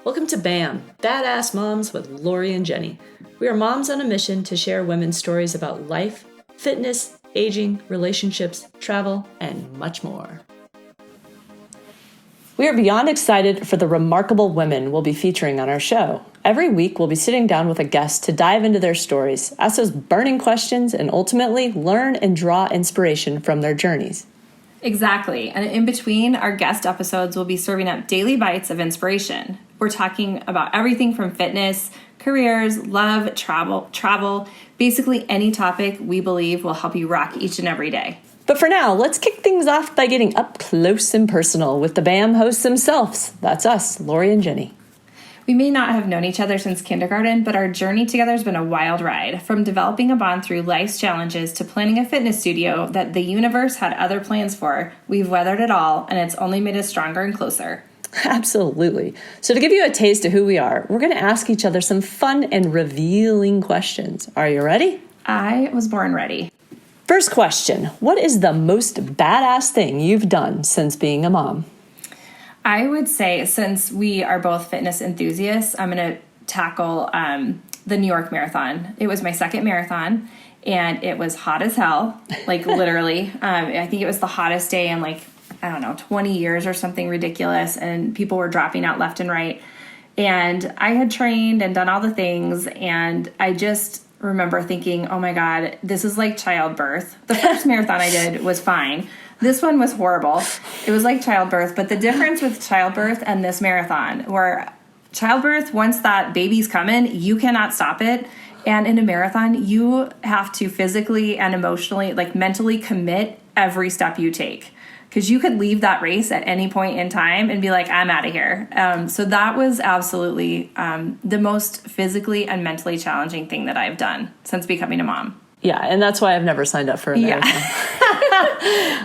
Welcome to BAM, Badass Moms with Lori and Jenny. We are moms on a mission to share women's stories about life, fitness, aging, relationships, travel, and much more. We are beyond excited for the remarkable women we'll be featuring on our show. Every week, we'll be sitting down with a guest to dive into their stories, ask those burning questions, and ultimately learn and draw inspiration from their journeys. Exactly. And in between, our guest episodes will be serving up daily bites of inspiration. We're talking about everything from fitness, careers, love, travel, basically any topic we believe will help you rock each and every day. But for now, let's kick things off by getting up close and personal with the BAM hosts themselves. That's us, Lori and Jenny. We may not have known each other since kindergarten, but our journey together has been a wild ride. From developing a bond through life's challenges to planning a fitness studio that the universe had other plans for, we've weathered it all, and it's only made us stronger and closer. Absolutely. So to give you a taste of who we are, we're going to ask each other some fun and revealing questions. Are you ready? I was born ready. First question, what is the most badass thing you've done since being a mom? I would say, since we are both fitness enthusiasts, I'm going to tackle the New York Marathon. It was my second marathon, and it was hot as hell, like literally. I think it was the hottest day in 20 years or something ridiculous, and people were dropping out left and right. And I had trained and done all the things, and I just remember thinking, oh my God, this is like childbirth. The first marathon I did was fine. This one was horrible. It was like childbirth, but the difference with childbirth and this marathon, where childbirth, once that baby's coming, you cannot stop it. And in a marathon, you have to physically and emotionally, mentally commit every step you take. Because you could leave that race at any point in time and be like, I'm out of here. So that was absolutely the most physically and mentally challenging thing that I've done since becoming a mom. Yeah, and that's why I've never signed up for a marathon.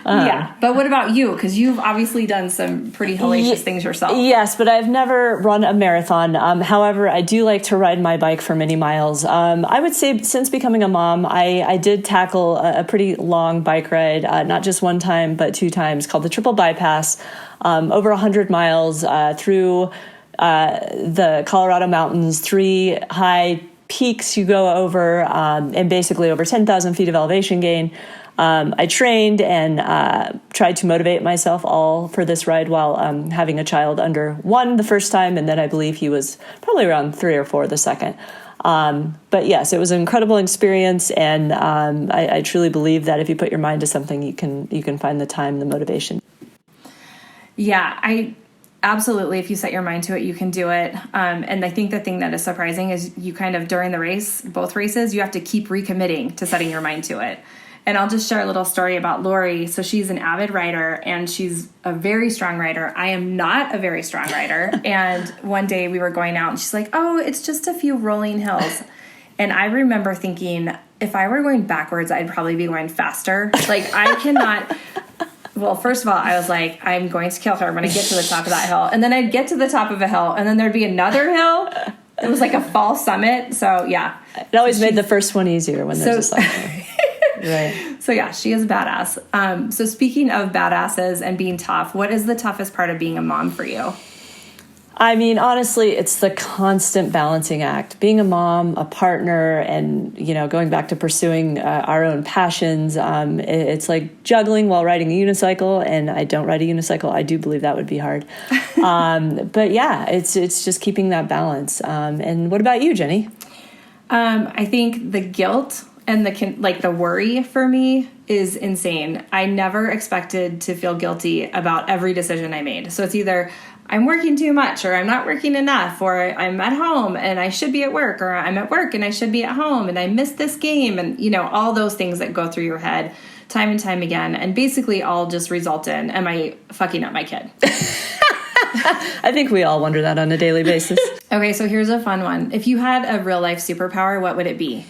Yeah, but what about you? Because you've obviously done some pretty hellacious things yourself. Yes, but I've never run a marathon. However, I do like to ride my bike for many miles. I would say since becoming a mom, I did tackle a pretty long bike ride, not just one time, but 2 times, called the Triple Bypass, over 100 miles through the Colorado mountains, 3 high peaks you go over, and basically over 10,000 feet of elevation gain. I trained and tried to motivate myself all for this ride while having a child under 1 the first time, and then I believe he was probably around 3 or 4 the second. But yes, it was an incredible experience, and I truly believe that if you put your mind to something, you can find the time, the motivation. Yeah, absolutely. If you set your mind to it, you can do it. And I think the thing that is surprising is you kind of, during the race, both races, you have to keep recommitting to setting your mind to it. And I'll just share a little story about Lori. So she's an avid rider, and she's a very strong rider. I am not a very strong rider. And one day we were going out, and she's like, oh, it's just a few rolling hills. And I remember thinking, if I were going backwards, I'd probably be going faster. I cannot... Well, first of all, I was like, I'm going to kill her. I'm going to get to the top of that hill. And then I'd get to the top of a hill, and then there'd be another hill. It was like a false summit. So, yeah. It always made the first one easier when there's a summit. Right. So, yeah, she is badass. So speaking of badasses and being tough, what is the toughest part of being a mom for you? I mean, honestly, it's the constant balancing act. Being a mom, a partner, and, going back to pursuing our own passions, it's like juggling while riding a unicycle, and I don't ride a unicycle. I do believe that would be hard. But yeah, it's just keeping that balance. And what about you, Jenny? I think the guilt and the worry for me is insane. I never expected to feel guilty about every decision I made. So it's either I'm working too much, or I'm not working enough, or I'm at home and I should be at work, or I'm at work and I should be at home, and I missed this game, and all those things that go through your head time and time again, and basically all just result in, am I fucking up my kid? I think we all wonder that on a daily basis. Okay, so here's a fun one. If you had a real life superpower, what would it be?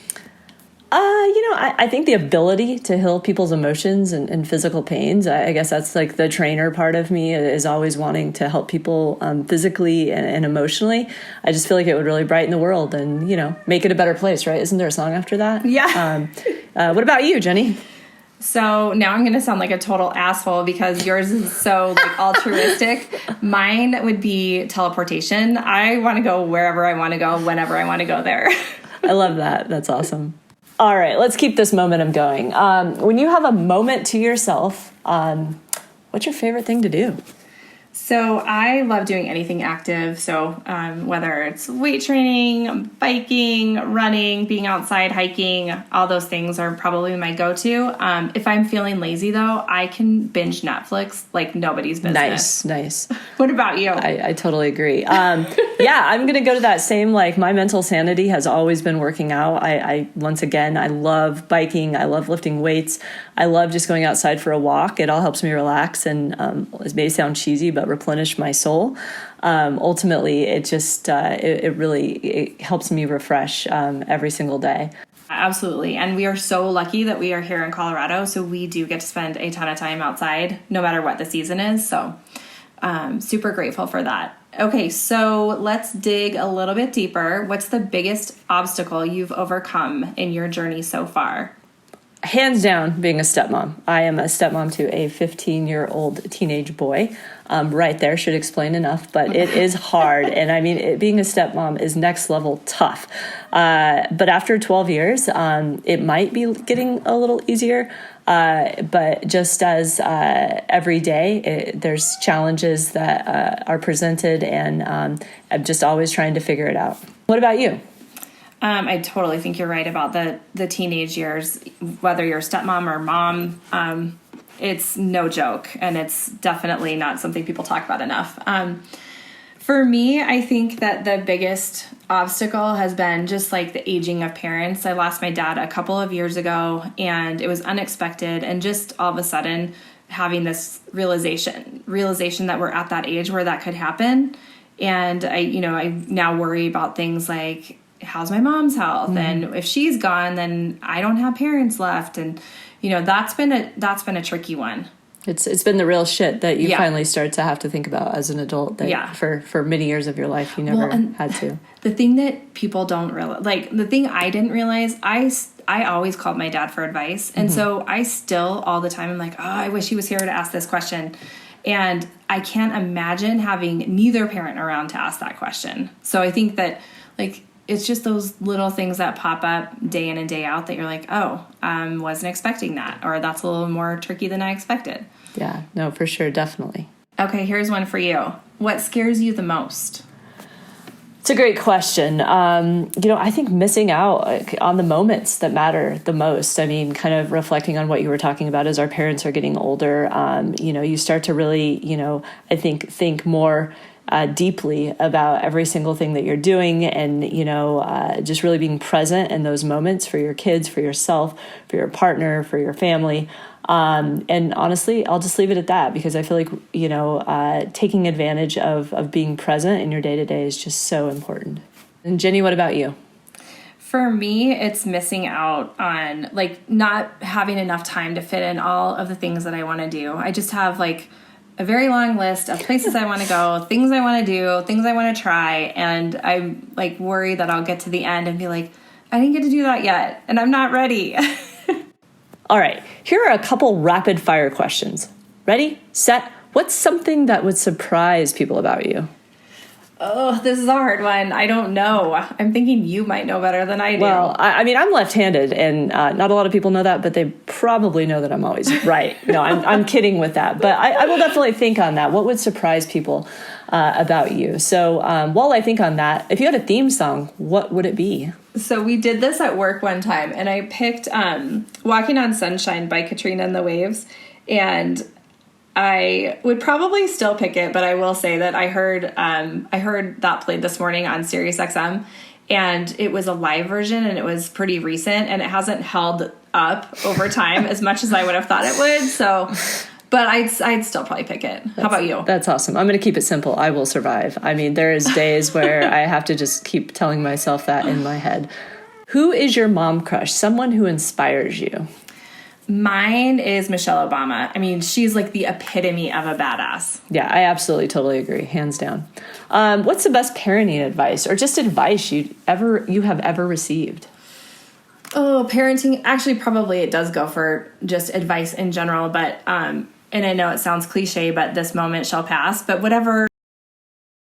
I think the ability to heal people's emotions and physical pains. I guess that's like the trainer part of me is always wanting to help people physically and emotionally. I just feel like it would really brighten the world and, make it a better place, right? Isn't there a song after that? Yeah. What about you, Jenny? So now I'm going to sound like a total asshole because yours is so like altruistic. Mine would be teleportation. I want to go wherever I want to go, whenever I want to go there. I love that. That's awesome. All right, let's keep this momentum going. When you have a moment to yourself, what's your favorite thing to do? So I love doing anything active. So whether it's weight training, biking, running, being outside, hiking, all those things are probably my go-to. If I'm feeling lazy, though, I can binge Netflix like nobody's business. Nice. What about you? I totally agree. Yeah, I'm going to go to that same, like, my mental sanity has always been working out. Once again, I love biking. I love lifting weights. I love just going outside for a walk. It all helps me relax and it may sound cheesy, but replenish my soul. Ultimately, it just, it really helps me refresh every single day. Absolutely. And we are so lucky that we are here in Colorado. So we do get to spend a ton of time outside no matter what the season is. So super grateful for that. Okay, so let's dig a little bit deeper. What's the biggest obstacle you've overcome in your journey so far? Hands down, being a stepmom. I am a stepmom to a 15-year-old teenage boy. Right there should explain enough, but it is hard. And I mean, being a stepmom is next level tough. But after 12 years, it might be getting a little easier. But just as every day, there's challenges that are presented, and I'm just always trying to figure it out. What about you? I totally think you're right about the teenage years, whether you're stepmom or mom. It's no joke, and it's definitely not something people talk about enough. For me, I think that the biggest obstacle has been just like the aging of parents. I lost my dad a couple of years ago, and it was unexpected, and just all of a sudden having this realization that we're at that age where that could happen. And I now worry about things like, how's my mom's health? Mm-hmm. And if she's gone, then I don't have parents left. And, that's been a tricky one. It's been the real shit that you finally start to have to think about as an adult that for many years of your life, you never had to. The thing that people don't realize, like the thing I didn't realize, I always called my dad for advice. And so I still all the time, I'm like, oh, I wish he was here to ask this question. And I can't imagine having neither parent around to ask that question. So I think that it's just those little things that pop up day in and day out that you're like, oh, wasn't expecting that. Or that's a little more tricky than I expected. Yeah, no, for sure. Definitely. Okay, here's one for you. What scares you the most? It's a great question. I think missing out on the moments that matter the most. I mean, kind of reflecting on what you were talking about as our parents are getting older, you start to really, I think more deeply about every single thing that you're doing, and just really being present in those moments for your kids, for yourself, for your partner, for your family. And honestly, I'll just leave it at that, because I feel like taking advantage of being present in your day-to-day is just so important. And Jenny, what about you? For me, it's missing out on not having enough time to fit in all of the things that I want to do. I just have a very long list of places I want to go, things I want to do, things I want to try. And I'm worried that I'll get to the end and be like, I didn't get to do that yet, and I'm not ready. All right, here are a couple rapid fire questions. Ready, set, what's something that would surprise people about you? Oh, this is a hard one. I don't know. I'm thinking you might know better than I do. Well, I mean, I'm left-handed, and not a lot of people know that, but they probably know that I'm always right. No, I'm kidding with that. But I will definitely think on that. What would surprise people about you? So while I think on that, if you had a theme song, what would it be? So we did this at work one time, and I picked Walking on Sunshine by Katrina and the Waves, and I would probably still pick it, but I will say that I heard that played this morning on Sirius XM, and it was a live version, and it was pretty recent, and it hasn't held up over time as much as I would have thought it would. So, but I'd still probably pick it. How about you? That's awesome. I'm going to keep it simple. I will survive. I mean, there is days where I have to just keep telling myself that in my head. Who is your mom crush? Someone who inspires you? Mine is Michelle Obama. I mean, she's the epitome of a badass. Yeah, I absolutely, totally agree. Hands down. What's the best parenting advice or just advice you have ever received? Oh, parenting. Actually, probably it does go for just advice in general, but and I know it sounds cliche, but this moment shall pass. But whatever